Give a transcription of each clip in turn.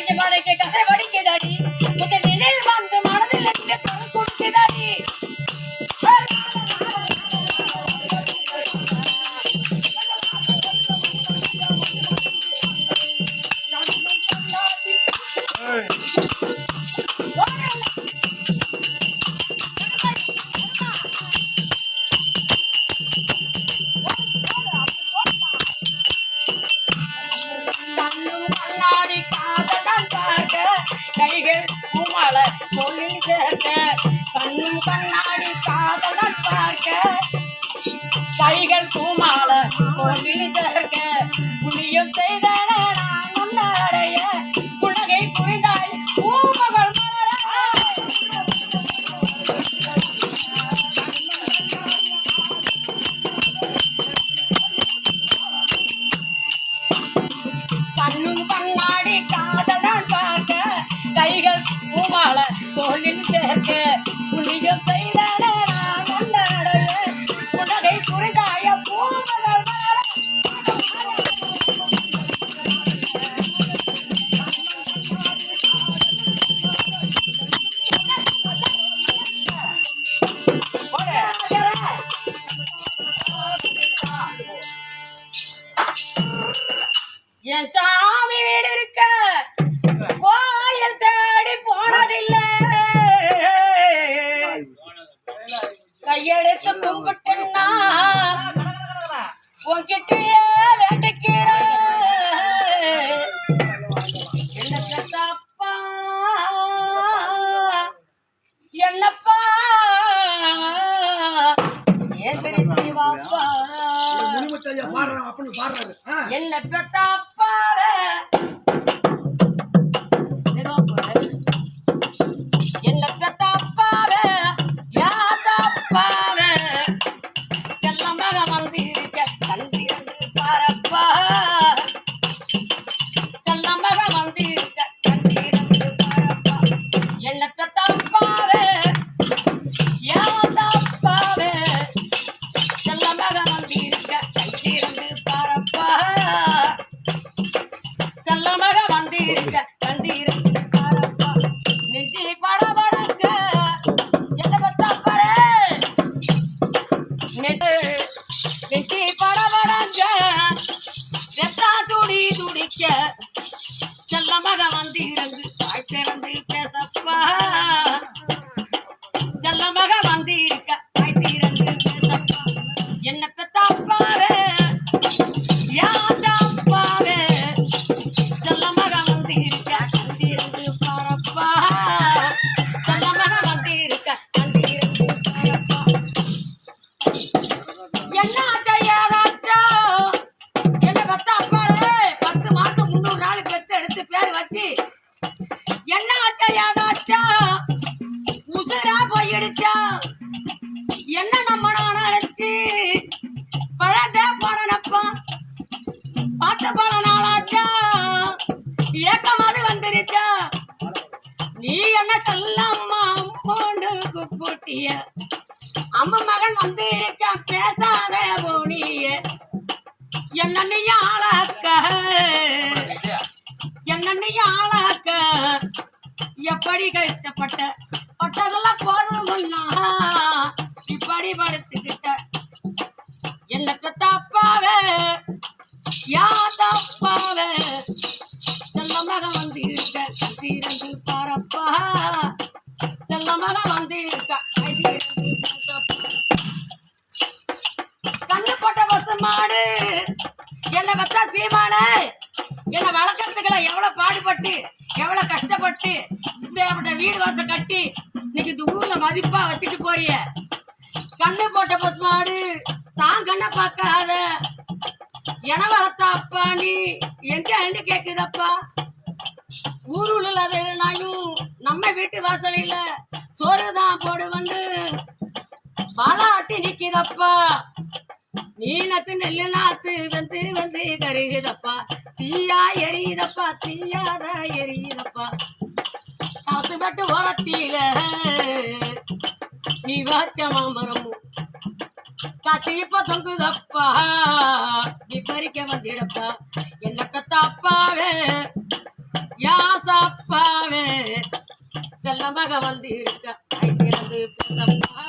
மடங்கி மடங்கி கதை வடிக்குதாடி முத நினைவு வந்து மனதில் இருந்து கொடுக்குதாடி கைகள் பூமால தொழில் சேர்க்க கண்ணும் கண்ணாடி காதலன் பார்க்க கைகள் பூமால தொழில் சேர்க்க புண்ணியம் செய்தன நான் கொண்டாடைய புனகை புரிந்தாய் பூமகள் கண்ணும் கண்ணாடி காதலன் பார்க்க கைகள் பூமால தோளில் சேர்க்க புண்ணியம் செய்தன நான் கொண்டாடைய புனகை புரிந்தாய பூமகள் என் சாமி வீடு இருக்க கோயில் தேடி போனதில்லை கையெடுத்து கும்பிட்டுன்னா உன்கிட்டயே வேட்டைக்கிறேன் என்ன பெத்தப்பா என்னப்பா ஏன் திருச்சி வாப்பா என்ன பெத்தப்பா என்ன பெத்தப்பாவே யாத்தப்பாவே செல்லமாக வந்திருக்க கண்டிருந்து பாரப்பா செல்லமாக வந்திருக்க கண்டிருந்து பாரப்பா என்ன பெத்தப்பாவே யாத்தப்பாவே செல்லமாக வந்திருக்க கண்டிருந்து பாரப்பா செல்லமாக வந்திருக்க கண்டிருந்து பாரப்பா நெஞ்சி படபடங்க என்ன பத்தாப்பாரு நெஞ்சி படபடங்க ரத்தா துடி துடிக்க செல்லமாக வந்திருந்து தாய் திறந்து பேசப்பா செல்லமாக வந்திருக்க தாய் திறந்து பேசப்பா என்ன பெத்தாப்பாரு யாச்சாப்பாவே செல்லமாக வந்திருக்க கண்டிருந்து பாரப்பா செல்லமாக வந்திருக்க கண்டிருந்து பாரப்பா என்ன செய்யாதாச்சோ என்ன பெத்தாப்பாரு 10 மாசம் 300 நாள் பெத்து எடுத்து பேர் வச்சு என்ன செய்யாதாச்சோ உசுரா போயிடுச்சா என்ன நம்ம நினைச்சு பழதே போனப்பா பார்த்த பல நாளாச்சா ஏக்கமாவது வந்துருச்சா நீ என்ன சொல்லம்மா அம்மோண்டுக்கு போட்டிய அம்மா மகன் வந்து இருக்க பேசாத போனிய என்ன நீ ஆளாக்க என்ன நீ ஆளாக்க எப்படி கஷ்டப்பட்ட பட்டதெல்லாம் போதும்னா இப்படி படுத்துக்கிட்ட என்ன பெத்தாப்பாவே யாத்தாப்பாவே செல்லமாக வந்து இருக்க கத்திரண்டு பாரப்பா செல்லமாக வந்து இருக்க கண்ணு போட்ட பசு மாடு என்ன வச்சா சீமானே என்ன வளர்க்கறதுக்குல எவ்வளவு பாடுபட்டு எவ்வளவு கஷ்டப்பட்டு இந்த வீடு வாசல் கட்டி இன்னைக்கு இந்த ஊர்ல மதிப்பா வச்சுட்டு போறிய கண்ணு போட்ட பசு மாடு தான் கண்ணை பார்க்காத என வளர்த்தாப்பா நீ எங்க கேக்குதப்பா ஊருல இல்லாத நாயும் நம்ம வீட்டு வாசலில சோறுதான் போடு வந்து பாலாட்டி நிக்குதப்பா நீ நத்து நெல்லு நாத்து வந்து வந்து கருகுதப்பா தீயா எரியுதப்பா தீயாத எரியுதப்பா காசு பட்டு ஓரத்தில நீ வாச்ச மாமரமும் காசு இப்ப தொங்குதப்பா நீ பறிக்க வந்திடப்பா என்ன பெத்தாப்பாவே யாசப்பாவே செல்லமாக வந்து இருக்க ஐந்திரந்து பேசப்பா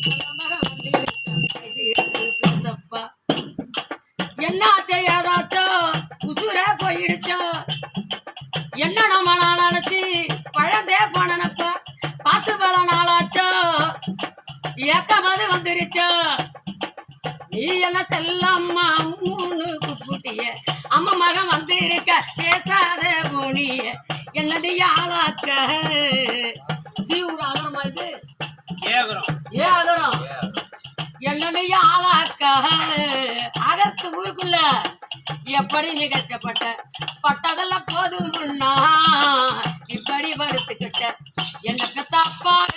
செல்லமாக வந்து இருக்க ஐந்திரந்து பேசப்பா என்ன செய்யாதாச்சோ உசுரே போயிடுச்சோ என்ன நம்ம நாளாச்சு பழந்தே போனப்ப பார்த்து பல நாளாச்சோ ஏக்கமாவது வந்துருச்சோ நீ என்ன செல்லம்மா மூணு குப்புட்டிய அம்மா மகன் வந்து இருக்க பேசாத போனிய என்னது ஆளாக்க சீவுற ஆகரமா இது ஏகரம் என்னது ஆளாக்க அகத்து ஊருக்குள்ள எப்படி நீ கஷ்டப்பட்ட பட்டதெல்லாம் போதும்னா இப்படி வருத்துக்கிட்ட எனக்கு தப்பாக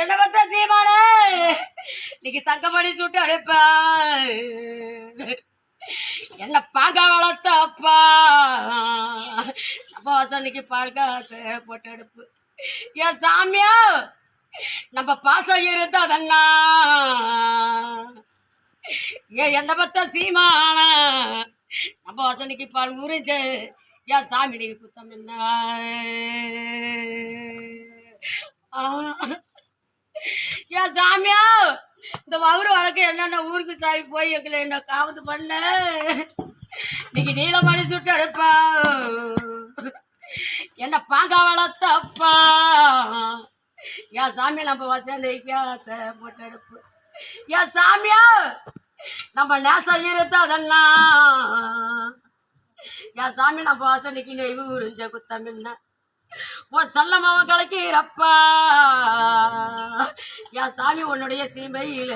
என்ன பத்த சீமானே இன்னைக்கு தங்கமணி சுட்டு அழைப்ப என்ன பாக்க வளர்த்தப்பா நம்ம வாசம் இன்னைக்கு பால் காசு போட்டு எடுப்பு என் சாமியா நம்ம பாசம் இருந்ததன்னா ஏன் என்ன பத்த சீமான நம்ம வாசம் இன்னைக்கு பால் உறிஞ்சு என் சாமி நீங்க குத்தம் என்ன என் சாமியா இந்த வவுறு வழக்கு என்னென்ன ஊருக்கு சாமி போய் எங்களை என்ன காவது பண்ண இன்னைக்கு நீலமணி சுட்டு எடுப்பா என்ன பாங்க வளர்த்தப்பா என் சாமி நம்ம வசந்தை போட்டு எடுப்பு என் சாமியா நம்ம நேசம் இருந்ததெல்லாம் என் சாமி நம்ம வாசனைக்கு நெய்வு உறிஞ்ச குத்தம் என்ன உன் செல்லமாவ கலக்கிறப்பா என் சாமி உன்னுடைய சீமையில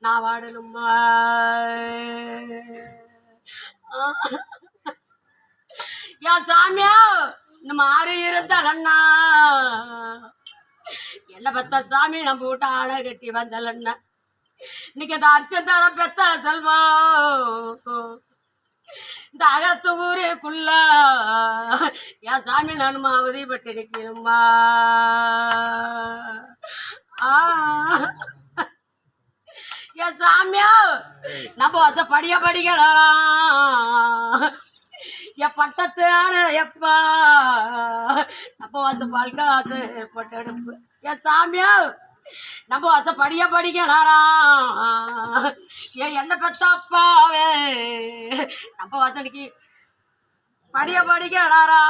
நான் வாடணுமா என் சாமியா நம்ம ஆறு இருந்தாலண்ணா என்ன பத்த சாமி நம்ம விட்ட ஆணை கட்டி வந்தலண்ணா இன்னைக்கு அந்த அர்ச்சந்தாரம் பெத்த செல்வம் இந்த அகத்து ஊருக்குள்ள என் சாமி நானுமா அவதிப்பட்டு நிற்கணுமா என் சாமியா நம்ம வச படிய படிக்கலாம் என் பட்டத்தான எப்பா நம்ம வச பால்காசு போட்டு எடுப்பு என் சாமியா நம்ம வச படிய படிக்கலாரா ஏன் என்ன பெத்தாப்பாவே நம்ம வசனுக்கு படிய படிக்கலாரா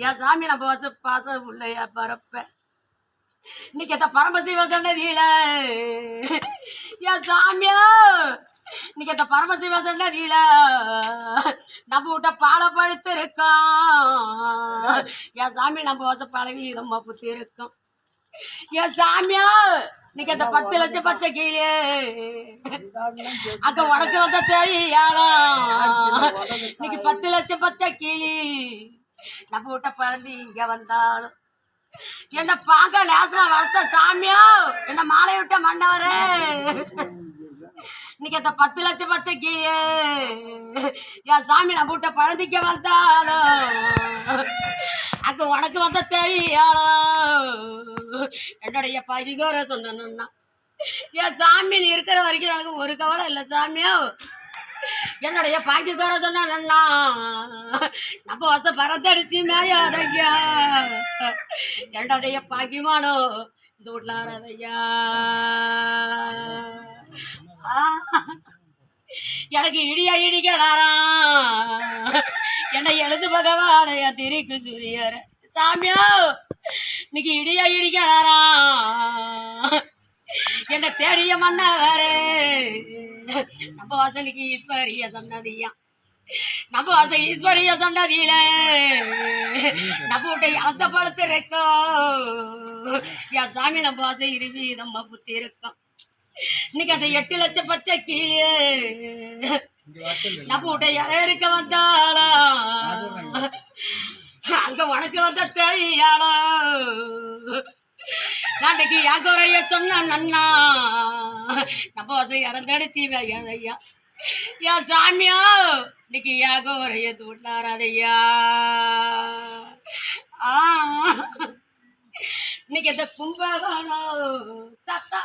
என் சாமி நம்ம வச பாச உள்ளைய பரப்ப இன்னைக்கு எத்த பரமசிவ சொன்னதில என் சாமியா இன்னைக்கு எத்த பரமசிவ சொன்னதில நம்ம விட்ட பாலை பழுத்து இருக்கோம் என் சாமி நம்ம வச பழகி ரொம்ப புத்தி இருக்கும் என் சாமியா இன்னைக்கு அந்த 10 லட்சம் பச்சை கீழே அங்க உனக்கு வந்த தெரியாளம் இன்னைக்கு 10 லட்சம் பச்சை கீழி நம்ம விட்ட பறந்து இங்க வந்தாலும் என்ன பாக்க நேசமா வளர்த்த சாமியா என்ன மாலை விட்ட மண்டவரே இன்னைக்கு அந்த 10 லட்சம் பச்சை கீழே என் சாமி நம்ம விட்ட பழந்திக்க வந்தாலும் அங்க உனக்கு வந்த தெரியாளம் என்னுடைய பரிகோர சொன்னா என் சாமி நீ இருக்கிற வரைக்கும் எனக்கு ஒரு கவலை இல்லை சாமியோ என்னுடைய பாக்கியகோர சொன்னா நம்ம வச பறந்தடிச்சு மேயாதையா என்னுடைய பாக்கியமானோ இந்த வீட்டுல ஆறாதையா எனக்கு இடியா இடிக்கலாரா என்னை எழுது பகவானைய திரிக்கு சூரியர் சாமியோ இன்னைக்கு இடியா இடிக்கலாரா என்ன தேடிய மன்னவரே நம்ம வாசனுக்கு ஈஸ்வரிய சொன்னதியா நம்ம வாசம் ஈஸ்வரிய சொன்னதில நம்ம விட்ட அந்த பழத்து இருக்கோம் என் சாமி நம்ம வாசம் இருவி நம்ம புத்தி இருக்கோம் இன்னைக்கு அந்த 8 லட்சம் பச்சை கீழே நம்ம விட்ட இறை எடுக்க வந்தாளா அங்க உனக்கு வந்த தெரியாளோ நாளைக்கு யாக்குறைய சொன்ன நன்னா நம்ம வசை இறந்தடிச்சு ஐயா என் சாமியா இன்னைக்கு யாக உரைய தூட்டாராதையா. இன்னைக்கு இந்த கும்பகானம் தாத்தா